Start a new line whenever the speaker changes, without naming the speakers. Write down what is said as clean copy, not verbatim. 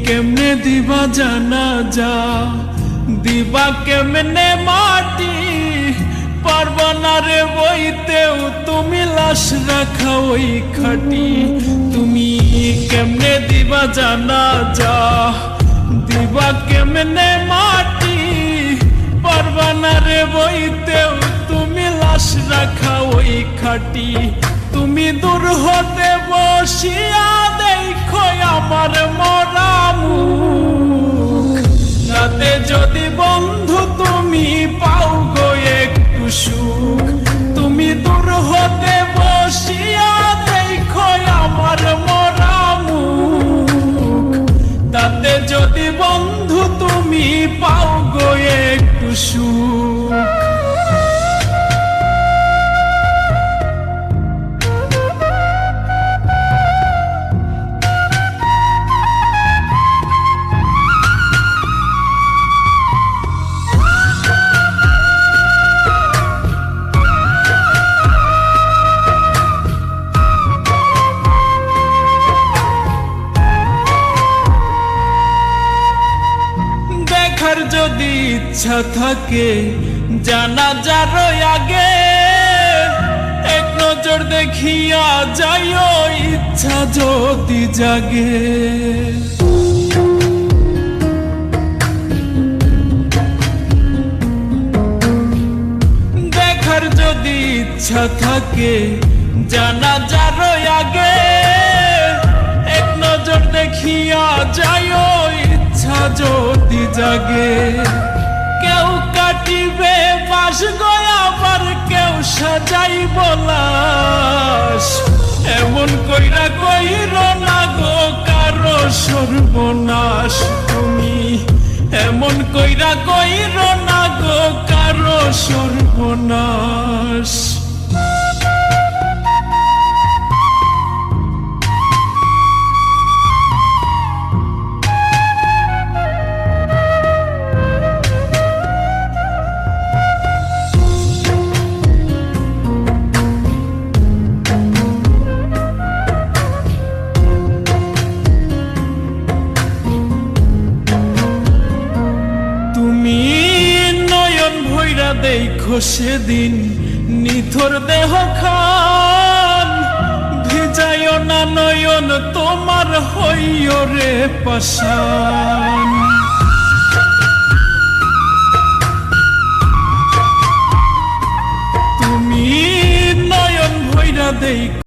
কেমনে দিবা জানাজা, দিবা কেমনে মাটি, পারবা না রে বইতেও তুমি লাশ রাখা ওই খাটি। তুমি কেমনে দিবা জানাজা, দিবা কেমনে মাটি, পারবা না রে বইতেও তুমি লাশ রাখা ওই খাটি। তুমি দূর হতে বসিয়া দেখো আমার মরা মুখ, রাতে যদি বন্ধু তুমি পাও গো একটু সুখ। তুমি দূর হতে বসিয়া দেখো আমার মরা মুখ, তাতে যদি বন্ধু তুমি পাও গো একটু সুখ। দেখার যদি ইচ্ছা থাকে জানাজার আগে, এক নজর দেখিয়া যাইও ইচ্ছা যদি জাগে। দেখার যদি ইচ্ছা থাকে জানাজার আগে, এক নজর দেখিয়া যাইও ইচ্ছা যদি জাগে। কেউ কাটিবে বাস গয়া, আবার কেউ সাজাইব লাশ, এমন কইরা কইর না গো কারো সর্বনাশ। তুমি এমন কইরা কইর না গো কারো সর্বনাশ। দেখো সেদিন নিথর দেহ খান, ভিজাইও না নয়ন তোমার হইও রে পাষাণ। তুমি নয়ন ভৈরা দেখো